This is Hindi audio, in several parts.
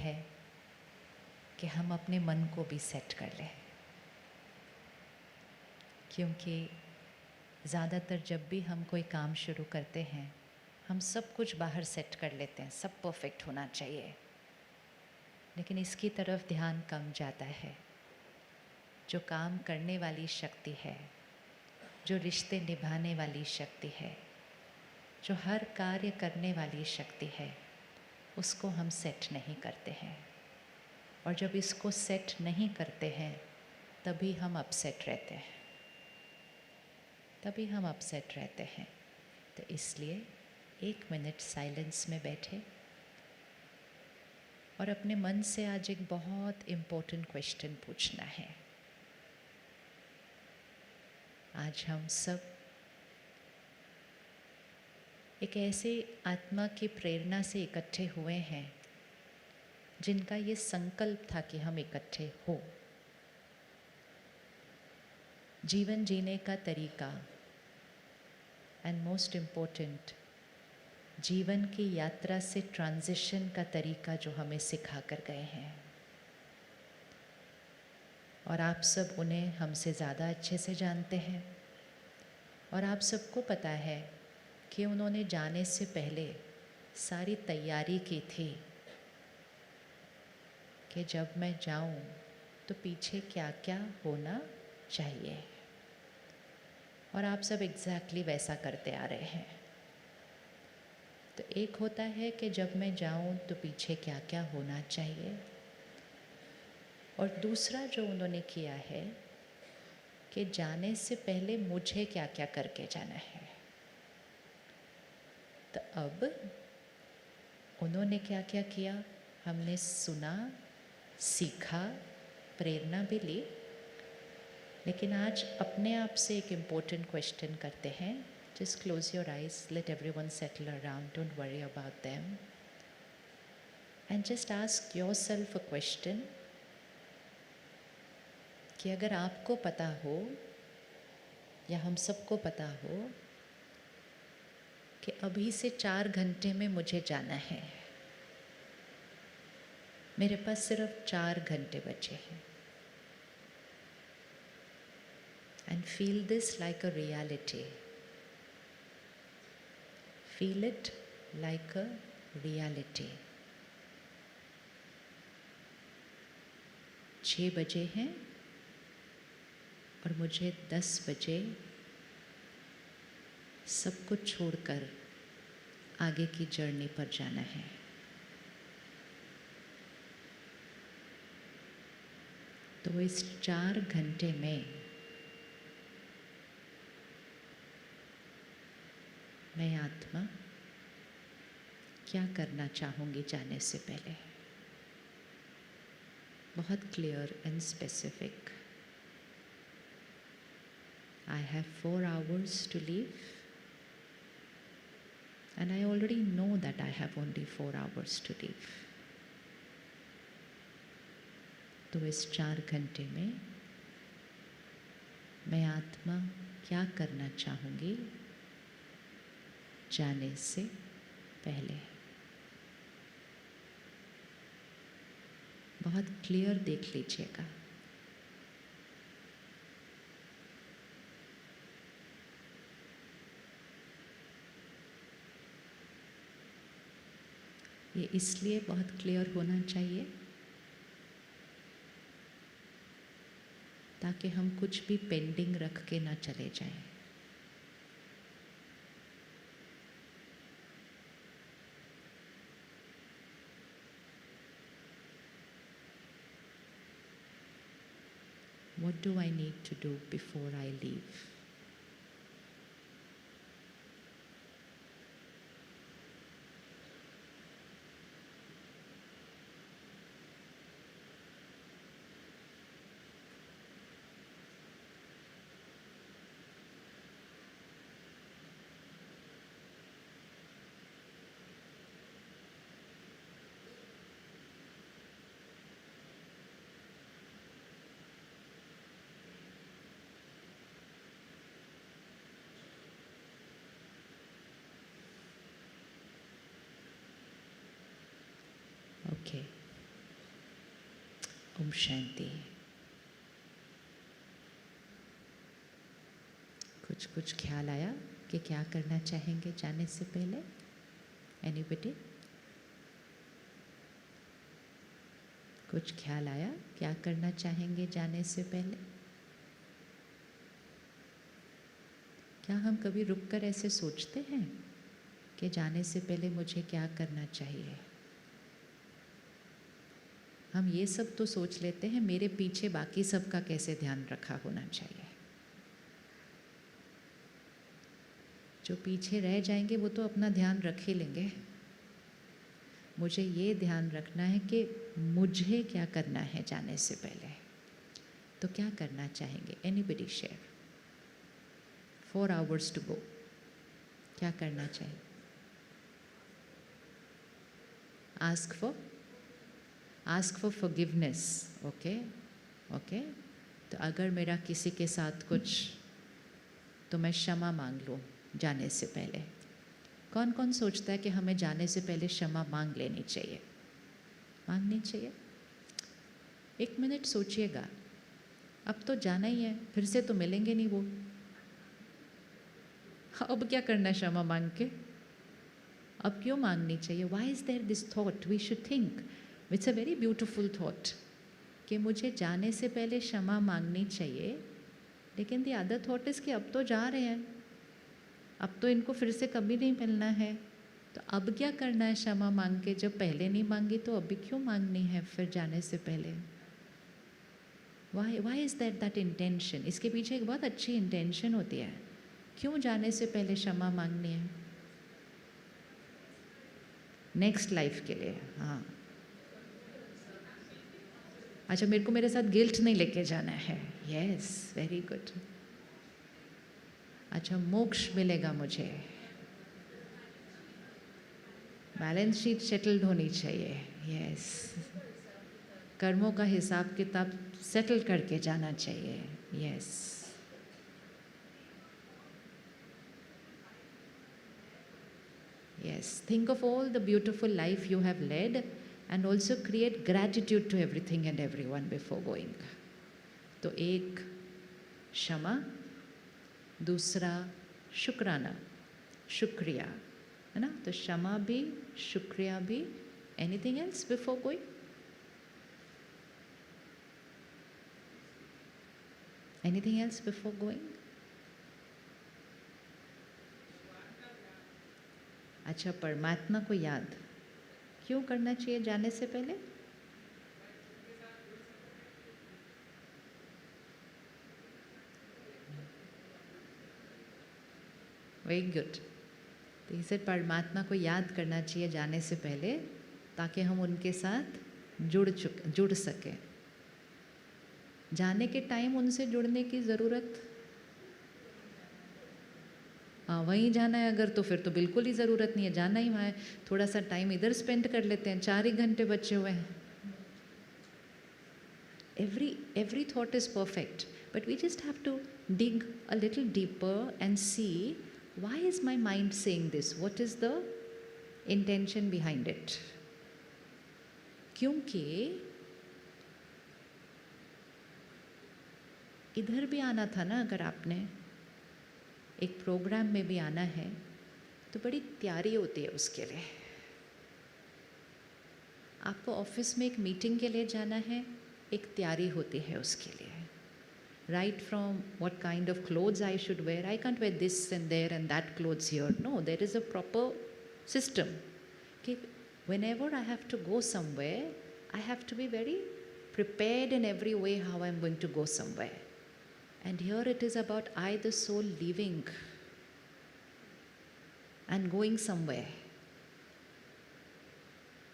है कि हम अपने मन को भी सेट कर लें, क्योंकि ज़्यादातर जब भी हम कोई काम शुरू करते हैं हम सब कुछ बाहर सेट कर लेते हैं, सब परफेक्ट होना चाहिए, लेकिन इसकी तरफ ध्यान कम जाता है। जो काम करने वाली शक्ति है, जो रिश्ते निभाने वाली शक्ति है, जो हर कार्य करने वाली शक्ति है, उसको हम सेट नहीं करते हैं। और जब इसको सेट नहीं करते हैं तभी हम अपसेट रहते हैं, तभी हम अपसेट रहते हैं। तो इसलिए 1 मिनट साइलेंस में बैठे और अपने मन से आज एक बहुत इम्पोर्टेंट क्वेश्चन पूछना है। आज हम सब एक ऐसे आत्मा की प्रेरणा से इकट्ठे हुए हैं जिनका ये संकल्प था कि हम इकट्ठे हो। जीवन जीने का तरीका एंड मोस्ट इम्पोर्टेंट जीवन की यात्रा से ट्रांजिशन का तरीका जो हमें सिखा कर गए हैं, और आप सब उन्हें हमसे ज़्यादा अच्छे से जानते हैं। और आप सबको पता है कि उन्होंने जाने से पहले सारी तैयारी की थी कि जब मैं जाऊं तो पीछे क्या क्या होना चाहिए, और आप सब एग्जैक्टली वैसा करते आ रहे हैं। तो एक होता है कि जब मैं जाऊं तो पीछे क्या क्या होना चाहिए, और दूसरा जो उन्होंने किया है कि जाने से पहले मुझे क्या क्या करके जाना है। तो अब उन्होंने क्या क्या किया हमने सुना, सीखा, प्रेरणा भी ली, लेकिन आज अपने आप से एक इम्पोर्टेंट क्वेश्चन करते हैं। Just close your eyes, late everyone settle around, don't worry about them, and just ask yourself a question कि अगर आपको पता हो या हम सबको पता हो कि अभी से 4 घंटे में मुझे जाना है, मेरे पास सिर्फ 4 घंटे बचे हैं, and feel this like a reality. Feel it like a reality. 6 बजे हैं और मुझे 10 बजे सब कुछ छोड़कर आगे की जर्नी पर जाना है। तो इस 4 घंटे में मैं आत्मा क्या करना चाहूँगी जाने से पहले, बहुत clear and specific. I have 4 hours to leave and I already know that I have only 4 hours to leave. तो इस 4 घंटे में मैं आत्मा क्या करना चाहूँगी जाने से पहले। बहुत क्लियर देख लीजिएगा। ये इसलिए बहुत क्लियर होना चाहिए ताकि हम कुछ भी पेंडिंग रख के ना चले जाएं। What do I need to do before I leave? Om Shanti. कुछ ख्याल आया कि क्या करना चाहेंगे जाने से पहले? एनीबडी? कुछ ख्याल आया क्या करना चाहेंगे जाने से पहले? क्या हम कभी रुककर ऐसे सोचते हैं कि जाने से पहले मुझे क्या करना चाहिए? हम ये सब तो सोच लेते हैं, मेरे पीछे बाकी सब का कैसे ध्यान रखा होना चाहिए। जो पीछे रह जाएंगे वो तो अपना ध्यान रख ही लेंगे। मुझे ये ध्यान रखना है कि मुझे क्या करना है जाने से पहले। तो क्या करना चाहेंगे? Anybody share? 4 hours to go। क्या करना चाहिए? Ask for forgiveness. ओके। तो अगर मेरा किसी के साथ कुछ, तो मैं क्षमा मांग लूँ जाने से पहले। कौन कौन सोचता है कि हमें जाने से पहले क्षमा मांग लेनी चाहिए? मांगनी चाहिए? 1 मिनट सोचिएगा। अब तो जाना ही है, फिर से तो मिलेंगे नहीं वो। अब क्या करना है क्षमा मांग के? अब क्यों मांगनी चाहिए? Why is there this thought? We should think it's a very beautiful thought कि मुझे जाने से पहले क्षमा मांगनी चाहिए। लेकिन द अदर थॉट इज़ कि अब तो जा रहे हैं, अब तो इनको फिर से कभी नहीं मिलना है, तो अब क्या करना है क्षमा मांग के? जब पहले नहीं मांगी तो अभी क्यों मांगनी है फिर जाने से पहले? Why is that intention? इसके पीछे एक बहुत अच्छी इंटेंशन होती है। क्यों जाने से पहले क्षमा मांगनी है? नेक्स्ट लाइफ के लिए। हाँ, अच्छा, मेरे को मेरे साथ गिल्ट नहीं लेके जाना है। Yes, very good. अच्छा, मोक्ष मिलेगा मुझे, बैलेंस शीट सेटल्ड होनी चाहिए। यस, कर्मों का हिसाब किताब सेटल करके जाना चाहिए। Yes, yes, think of all the beautiful life you have led and also create gratitude to everything and everyone before going। तो एक क्षमा, दूसरा शुक्राना, शुक्रिया, है ना? तो क्षमा भी, शुक्रिया भी। Anything else before going? Anything else before going? अच्छा, परमात्मा को याद क्यों करना चाहिए जाने से पहले? Very good. तो इसे परमात्मा को याद करना चाहिए जाने से पहले, ताकि हम उनके साथ जुड़ सकें। जाने के टाइम उनसे जुड़ने की ज़रूरत, हाँ, वहीं जाना है अगर, तो फिर तो बिल्कुल ही ज़रूरत नहीं है, जाना ही वहाँ है। थोड़ा सा टाइम इधर स्पेंड कर लेते हैं, 4 ही घंटे बचे हुए हैं। Every thought is perfect, but we just have to dig a little deeper and see, why is my mind saying this? What is the intention behind it? क्योंकि इधर भी आना था ना, अगर आपने एक प्रोग्राम में भी आना है तो बड़ी तैयारी होती है उसके लिए। आपको ऑफिस में एक मीटिंग के लिए जाना है, एक तैयारी होती है उसके लिए। Right from what kind of clothes I should wear, I can't wear this and there and that clothes here. No, there is a proper system कि whenever I have to go somewhere, I have to be very prepared in every way how I'm going to go somewhere. And here it is about I, the soul, leaving and going somewhere.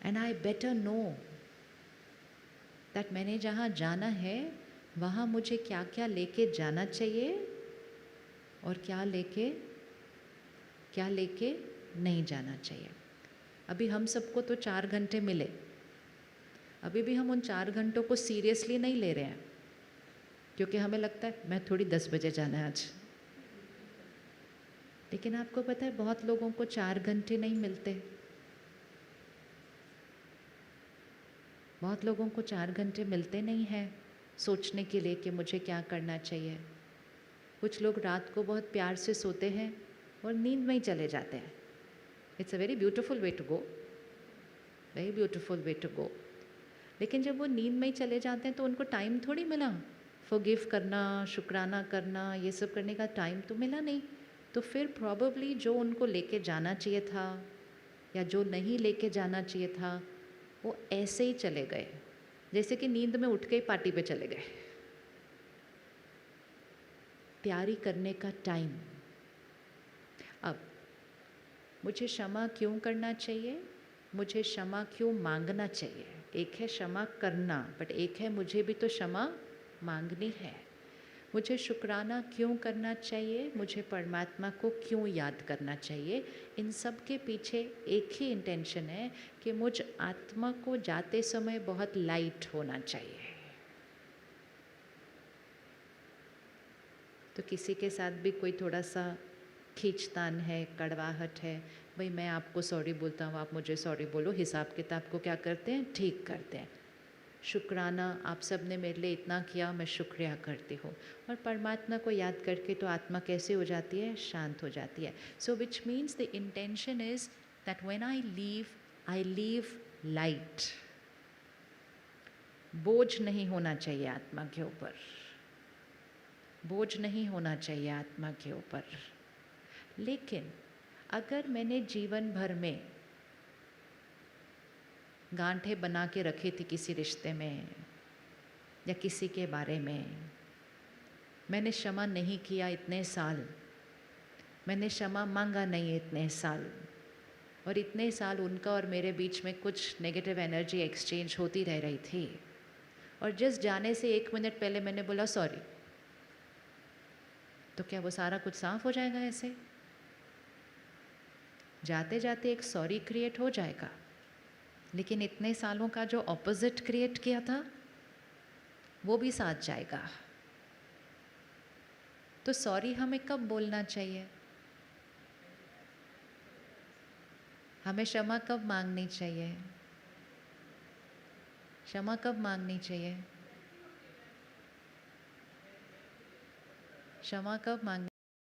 And I better know that मैंने जहाँ जाना है वहाँ मुझे क्या क्या लेके जाना चाहिए और क्या लेके नहीं जाना चाहिए। अभी हम सबको तो 4 घंटे मिले, अभी भी हम उन 4 घंटों को सीरियसली नहीं ले रहे हैं, क्योंकि हमें लगता है मैं थोड़ी 10 बजे जाना है आज। लेकिन आपको पता है बहुत लोगों को 4 घंटे नहीं मिलते। बहुत लोगों को 4 घंटे मिलते नहीं हैं सोचने के लिए कि मुझे क्या करना चाहिए। कुछ लोग रात को बहुत प्यार से सोते हैं और नींद में ही चले जाते हैं। It's a very beautiful way to go, very beautiful way to go. लेकिन जब वो नींद में ही चले जाते हैं तो उनको टाइम थोड़ी मिला फॉरगिव करना, शुक्राना करना, ये सब करने का टाइम तो मिला नहीं। तो फिर प्रॉबेबली जो उनको लेके जाना चाहिए था या जो नहीं लेके जाना चाहिए था वो ऐसे ही चले गए, जैसे कि नींद में उठ के ही पार्टी पे चले गए। तैयारी करने का टाइम। अब मुझे क्षमा क्यों करना चाहिए, मुझे क्षमा क्यों मांगना चाहिए? एक है क्षमा करना, बट एक है मुझे भी तो क्षमा मांगनी है। मुझे शुक्राना क्यों करना चाहिए, मुझे परमात्मा को क्यों याद करना चाहिए? इन सब के पीछे एक ही इंटेंशन है कि मुझ आत्मा को जाते समय बहुत लाइट होना चाहिए। तो किसी के साथ भी कोई थोड़ा सा खींचतान है, कड़वाहट है, भाई मैं आपको सॉरी बोलता हूँ, आप मुझे सॉरी बोलो, हिसाब किताब को क्या करते हैं, ठीक करते हैं। शुक्राना, आप सब ने मेरे लिए इतना किया, मैं शुक्रिया करती हूँ। और परमात्मा को याद करके तो आत्मा कैसे हो जाती है, शांत हो जाती है। So which means the intention is that when I live light. बोझ नहीं होना चाहिए आत्मा के ऊपर, बोझ नहीं होना चाहिए आत्मा के ऊपर। लेकिन अगर मैंने जीवन भर में गांठे बना के रखी थी किसी रिश्ते में या किसी के बारे में, मैंने क्षमा नहीं किया इतने साल, मैंने क्षमा मांगा नहीं इतने साल, और इतने साल उनका और मेरे बीच में कुछ नेगेटिव एनर्जी एक्सचेंज होती रह रही थी, और जिस जाने से 1 मिनट पहले मैंने बोला सॉरी, तो क्या वो सारा कुछ साफ हो जाएगा? ऐसे जाते जाते एक सॉरी क्रिएट हो जाएगा, लेकिन इतने सालों का जो ऑपोजिट क्रिएट किया था वो भी साथ जाएगा। तो सॉरी हमें कब बोलना चाहिए, हमें क्षमा कब मांगनी चाहिए, क्षमा कब मांगनी चाहिए, क्षमा कब मांगनी